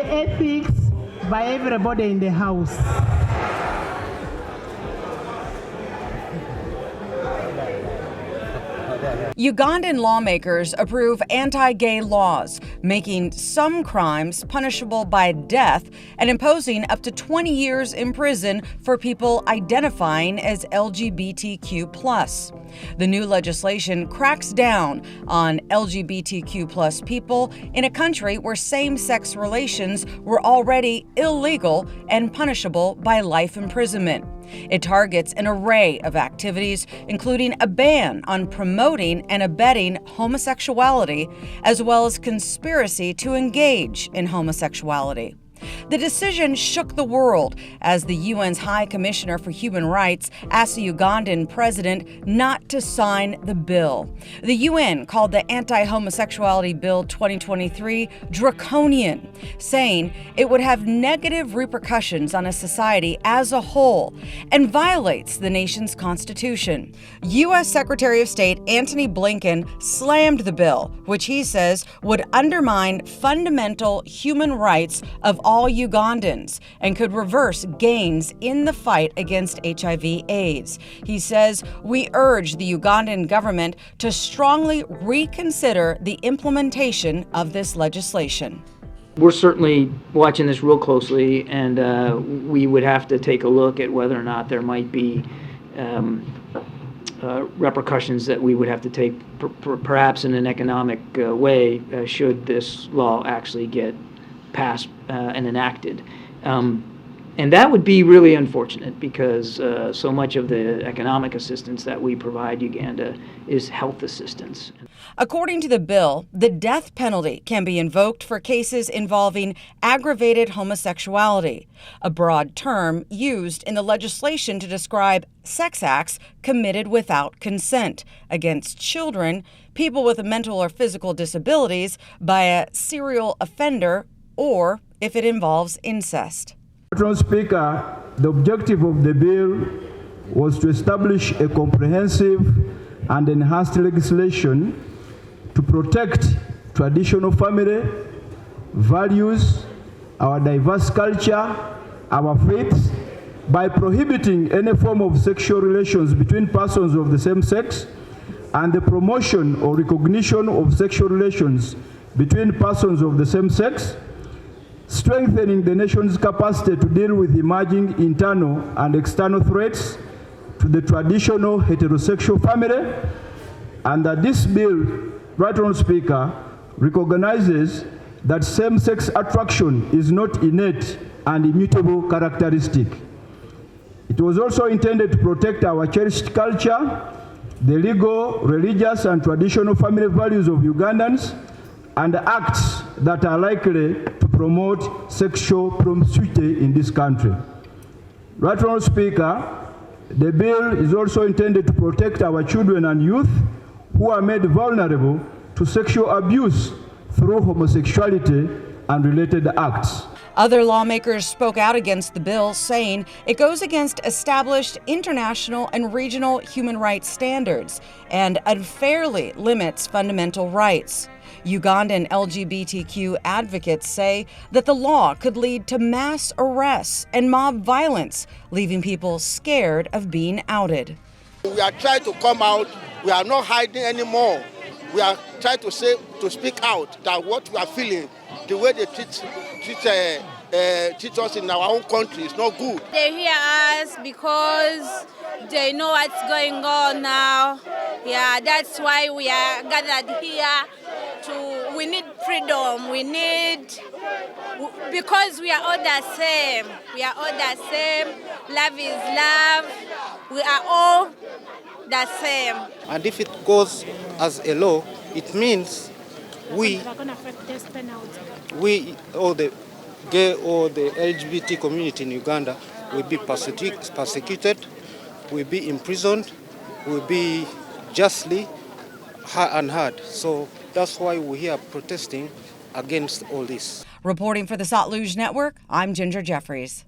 ethics by everybody in the house. Ugandan lawmakers approve anti-gay laws, making some crimes punishable by death and imposing up to 20 years in prison for people identifying as LGBTQ+. The new legislation cracks down on LGBTQ+ people in a country where same-sex relations were already illegal and punishable by life imprisonment. It targets an array of activities, including a ban on promoting and abetting homosexuality, as well as conspiracy to engage in homosexuality. The decision shook the world as the UN's High Commissioner for Human Rights asked the Ugandan president not to sign the bill. The UN called the Anti-Homosexuality Bill 2023 draconian, saying it would have negative repercussions on a society as a whole and violates the nation's constitution. U.S. Secretary of State Antony Blinken slammed the bill, which he says would undermine fundamental human rights of all Ugandans and could reverse gains in the fight against HIV/AIDS. He says, "We urge the Ugandan government to strongly reconsider the implementation of this legislation." We're certainly watching this real closely, and we would have to take a look at whether or not there might be repercussions that we would have to take, perhaps in an economic way, should this law actually get passed and enacted. And that would be really unfortunate because so much of the economic assistance that we provide Uganda is health assistance. According to the bill, the death penalty can be invoked for cases involving aggravated homosexuality, a broad term used in the legislation to describe sex acts committed without consent against children, people with mental or physical disabilities, by a serial offender, or if it involves incest. Mr. Speaker, the objective of the bill was to establish a comprehensive and enhanced legislation to protect traditional family values, our diverse culture, our faiths, by prohibiting any form of sexual relations between persons of the same sex and the promotion or recognition of sexual relations between persons of the same sex, strengthening the nation's capacity to deal with emerging internal and external threats to the traditional heterosexual family, and that this bill, Right Honourable Speaker, recognizes that same-sex attraction is not innate and immutable characteristic. It was also intended to protect our cherished culture, the legal, religious, and traditional family values of Ugandans, and acts that are likely to promote sexual promiscuity in this country. Right Honourable Speaker, the bill is also intended to protect our children and youth who are made vulnerable to sexual abuse through homosexuality and related acts. Other lawmakers spoke out against the bill, saying it goes against established international and regional human rights standards and unfairly limits fundamental rights. Ugandan LGBTQ advocates say that the law could lead to mass arrests and mob violence, leaving people scared of being outed. We are trying to come out. We are not hiding anymore. We are trying to speak out that what we are feeling, the way they treat us in our own country is not good. They hear us because they know what's going on now. Yeah, that's why we are gathered here. We need freedom. Because we are all the same. We are all the same. Love is love. We are all the same. And if it goes as a law, it means we, all the gay or the LGBT community in Uganda, will be persecuted, will be imprisoned, will be justly unheard. So that's why we're here protesting against all this. Reporting for the SATLUJ Network, I'm Jeffries.